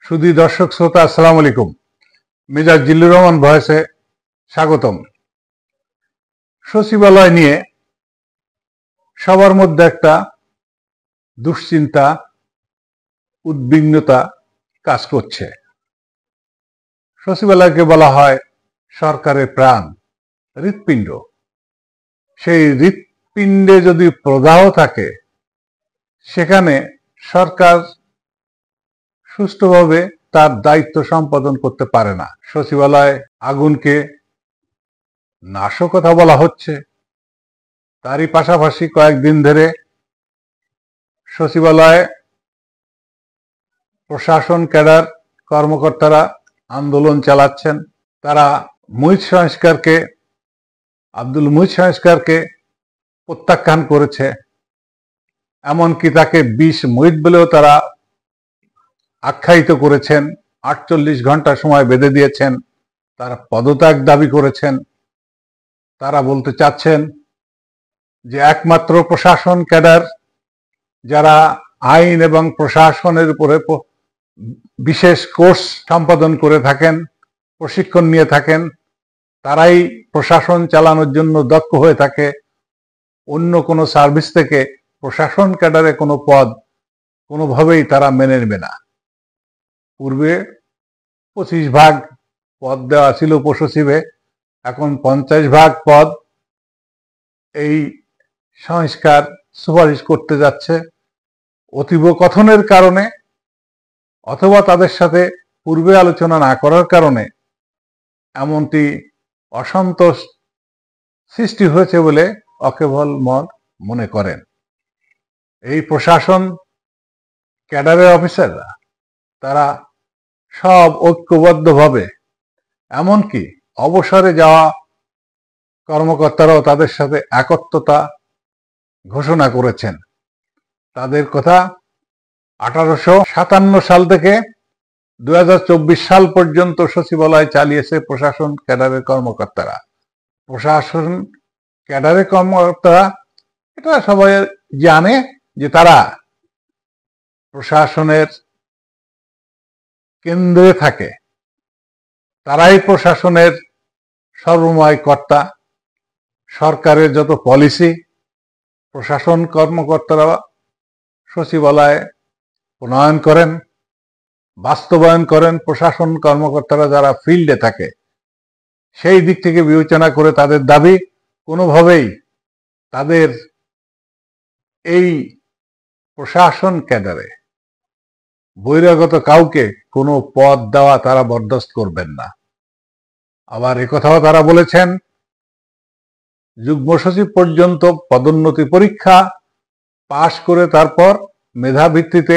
সুধী দর্শক শ্রোতা আসসালামু আলাইকুম। মেজর জিল্লুর রহমান ভয়েসে স্বাগতম। সচিবালয় নিয়ে সবার মধ্যে একটা দুশ্চিন্তা, উদ্বিগ্নতা কাজ করছে। সচিবালয়কে বলা হয় সরকারের প্রাণ, হৃৎপিণ্ড। সেই হৃৎপিণ্ডে যদি প্রদাহ থাকে, সেখানে সরকার সুষ্ঠুভাবে তার দায়িত্ব সম্পাদন করতে পারে না। সচিবালয় আগুনকে নাশকতা বলা হচ্ছে। তারই পাশাপাশি কয়েকদিন ধরে সচিবালয়ে প্রশাসন ক্যাডার কর্মকর্তারা আন্দোলন চালাচ্ছেন। তারা আব্দুল মুহিত সংস্কারকে প্রত্যাখ্যান করেছে। এমনকি তাকে ২০ মুহিত বলেও তারা আখ্যায়িত করেছেন। ৪৮ ঘন্টা সময় বেঁধে দিয়েছেন। তারা পদত্যাগ দাবি করেছেন। তারা বলতে চাচ্ছেন যে একমাত্র প্রশাসন ক্যাডার যারা আইন এবং প্রশাসনের উপরে বিশেষ কোর্স সম্পাদন করে থাকেন, প্রশিক্ষণ নিয়ে থাকেন, তারাই প্রশাসন চালানোর জন্য দক্ষ হয়ে থাকে। অন্য কোনো সার্ভিস থেকে প্রশাসন ক্যাডারে কোনো পদ কোনোভাবেই তারা মেনে নেবে না। পূর্বে ২৫ ভাগ পদ দেওয়া ছিল উপসচিবে, এখন ৫০ ভাগ পদ এই সংস্কার সুপারিশ করতে যাচ্ছে। অতীব কথনের কারণে অথবা তাদের সাথে পূর্বে আলোচনা না করার কারণে এমনটি অসন্তোষ সৃষ্টি হয়েছে বলে অকেবল মনে করেন। এই প্রশাসন ক্যাডারের অফিসাররা তারা সব ঐক্যবদ্ধভাবে, এমনকি অবসরে যাওয়া কর্মকর্তারাও তাদের সাথে একত্রতা ঘোষণা করেছেন। তাদের কথা ১৮৫৭ সাল থেকে ২০২৪ সাল পর্যন্ত সচিবালয় চালিয়েছে প্রশাসন ক্যাডারের কর্মকর্তারা। প্রশাসন ক্যাডারের কর্মকর্তারা এটা সবাই জানে যে তারা প্রশাসনের কেন্দ্রে থাকে। তারাই প্রশাসনের সর্বময় কর্তা। সরকারের যত পলিসি প্রশাসন কর্মকর্তারা সচিবালয়ে প্রণয়ন করেন, বাস্তবায়ন করেন। প্রশাসন কর্মকর্তারা যারা ফিল্ডে থাকে, সেই দিক থেকে বিবেচনা করে তাদের দাবি কোনোভাবেই তাদের এই প্রশাসন ক্যাডারে বহিরাগত কাউকে কোনো পদ দেওয়া তারা বরদাস্ত করবেন না। আবার একথাও তারা বলেছেন, যুগ্ম সচিব পর্যন্ত পদোন্নতি পরীক্ষা পাশ করে তারপর মেধা ভিত্তিতে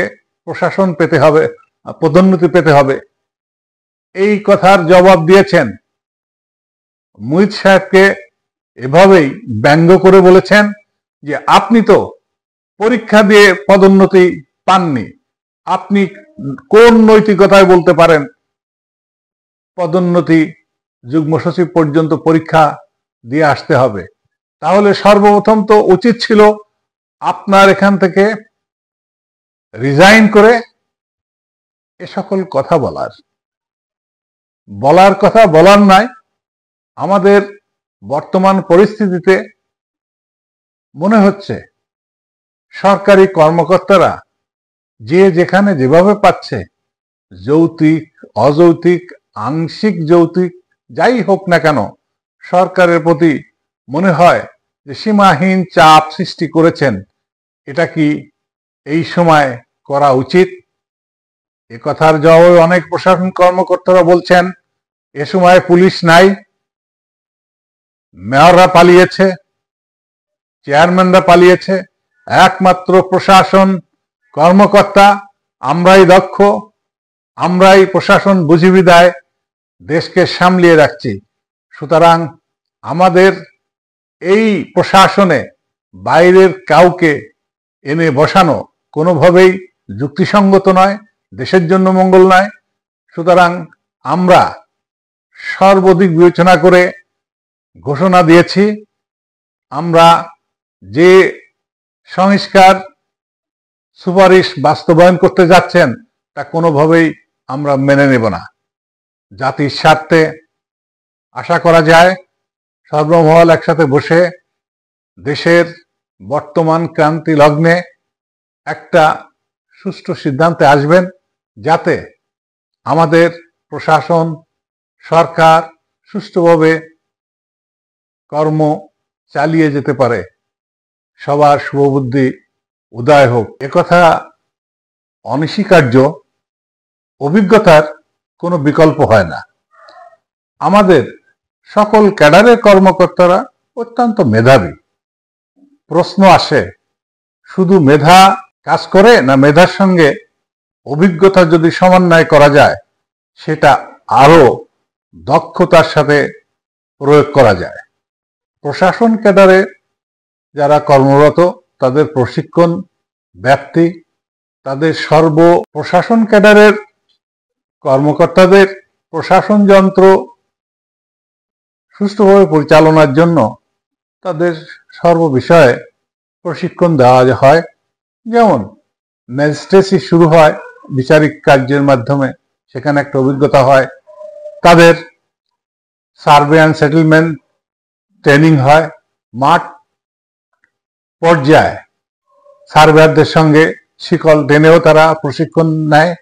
পদোন্নতি পেতে হবে। এই কথার জবাব দিয়েছেন মুহিত সাহেবকে এভাবেই ব্যঙ্গ করে বলেছেন যে আপনি তো পরীক্ষা দিয়ে পদোন্নতি পাননি, আপনি কোন নৈতিকতায় বলতে পারেন পদোন্নতি যুগ্ম সচিব পর্যন্ত পরীক্ষা দিয়ে আসতে হবে? তাহলে সর্বপ্রথম তো উচিত ছিল আপনার এখান থেকে রিজাইন করে এ সকল কথা বলার কথা বলার নয়। আমাদের বর্তমান পরিস্থিতিতে মনে হচ্ছে সরকারি কর্মকর্তারা যে যেখানে যেভাবে পাচ্ছে, যৌতুক, অযৌতুক, আংশিক যৌতুক যাই হোক না কেন, সরকারের প্রতি মনে হয় যে সীমাহীন চাপ সৃষ্টি করেছেন। এটা কি এই সময় করা উচিত? এ কথার জবাবে অনেক প্রশাসন কর্মকর্তারা বলছেন এ সময় পুলিশ নাই, মেয়ররা পালিয়েছে, চেয়ারম্যানরা পালিয়েছে, একমাত্র প্রশাসন কর্মকর্তা আমরাই দক্ষ, আমরাই প্রশাসন বুঝি বিদায় দেশকে সামলিয়ে রাখছি। সুতরাং আমাদের এই প্রশাসনে বাইরের কাউকে এনে বসানো কোনোভাবেই যুক্তিসঙ্গত নয়, দেশের জন্য মঙ্গল নয়। সুতরাং আমরা সর্বদিক বিবেচনা করে ঘোষণা দিয়েছি, আমরা যে সংস্কার সুপারিশ বাস্তবায়ন করতে যাচ্ছেন তা কোনোভাবেই আমরা মেনে নেব না। জাতির স্বার্থে আশা করা যায় সর্বমহল একসাথে বসে দেশের বর্তমান ক্রান্তি লগ্নে একটা সুষ্ঠু সিদ্ধান্তে আসবেন, যাতে আমাদের প্রশাসন, সরকার সুষ্ঠুভাবে কর্ম চালিয়ে যেতে পারে। সবার শুভবুদ্ধি উদয় হোক, একথা অনস্বীকার্য। অভিজ্ঞতার কোনো বিকল্প হয় না। আমাদের সকল ক্যাডারের কর্মকর্তারা অত্যন্ত মেধাবী। প্রশ্ন আসে, শুধু মেধা কাজ করে না মেধার সঙ্গে অভিজ্ঞতা যদি সমন্বয় করা যায় সেটা আরো দক্ষতার সাথে প্রয়োগ করা যায়। প্রশাসন ক্যাডারে যারা কর্মরত তাদের প্রশিক্ষণ ব্যাপ্তি, তাদের প্রশাসন ক্যাডারের কর্মকর্তাদের প্রশাসন যন্ত্র সুষ্ঠুভাবে পরিচালনার জন্য তাদের সর্ববিষয়ে প্রশিক্ষণ দেওয়া হয়। যেমন ম্যাজিস্ট্রেসি শুরু হয় বিচারিক কার্যের মাধ্যমে, সেখানে একটা অভিজ্ঞতা হয়। তাদের সার্ভে অ্যান্ড সেটেলমেন্ট ট্রেনিং হয়। মাঠ পর্যায়ে সার্ভেয়ারদের সঙ্গে শিকল টেনেও তারা প্রশিক্ষণ নেয়।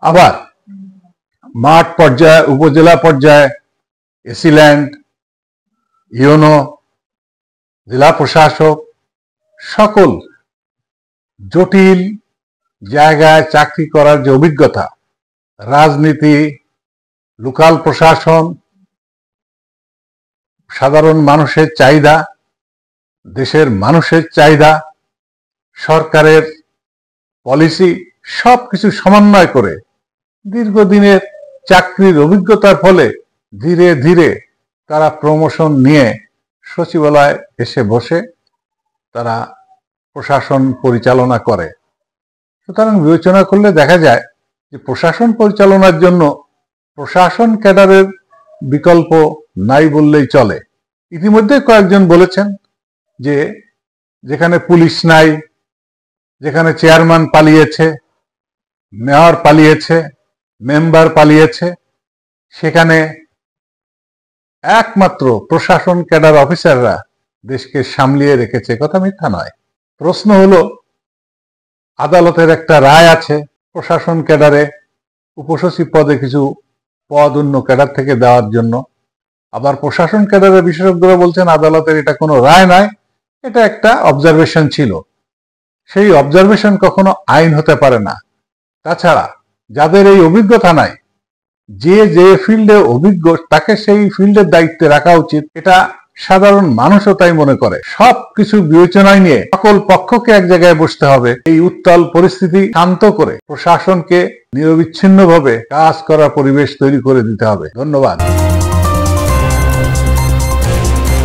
আবার মাঠ পর্যায়ে, উপজেলা পর্যায়ে এসিল্যান্ড, ইউনো, জেলা প্রশাসক সকল জটিল জায়গায় চাকরি করার যে অভিজ্ঞতা, রাজনীতি, লোকাল প্রশাসন, সাধারণ মানুষের চাহিদা, দেশের মানুষের চাহিদা, সরকারের পলিসি সবকিছু সমন্বয় করে দীর্ঘদিনের চাকরির অভিজ্ঞতার ফলে ধীরে ধীরে তারা প্রমোশন নিয়ে সচিবালয়ে এসে বসে তারা প্রশাসন পরিচালনা করে। সুতরাং বিবেচনা করলে দেখা যায় যে প্রশাসন পরিচালনার জন্য প্রশাসন ক্যাডারের বিকল্প নাই বললেই চলে। ইতিমধ্যে কয়েকজন বলেছেন যে যেখানে পুলিশ নাই, যেখানে চেয়ারম্যান পালিয়েছে, মেয়র পালিয়েছে, মেম্বার পালিয়েছে, সেখানে একমাত্র প্রশাসন ক্যাডার অফিসাররা দেশকে সামলিয়ে রেখেছে। কথা মিথ্যা নয়। প্রশ্ন হলো, আদালতের একটা রায় আছে প্রশাসন ক্যাডারে উপসচিব পদে কিছু পদ অন্য ক্যাডার থেকে দেওয়ার জন্য। আবার প্রশাসন ক্যাডারের বিশেষজ্ঞরা বলছেন আদালতের এটা কোনো রায় নয়, এটা একটা অবজারভেশন ছিল। সেই অবজারভেশন কখনো আইন হতে পারে না। তাছাড়া যাদের এই অভিজ্ঞতা নাই, যে যে ফিল্ডে অভিজ্ঞ তাকে সেই ফিল্ডের দায়িত্বে রাখা উচিত, এটা সাধারণ মানুষও তাই মনে করে। সবকিছু বিবেচনায় নিয়ে সকল পক্ষকে এক জায়গায় বসতে হবে। এই উত্তাল পরিস্থিতি শান্ত করে প্রশাসনকে নিরবিচ্ছিন্নভাবে কাজ করার পরিবেশ তৈরি করে দিতে হবে। ধন্যবাদ।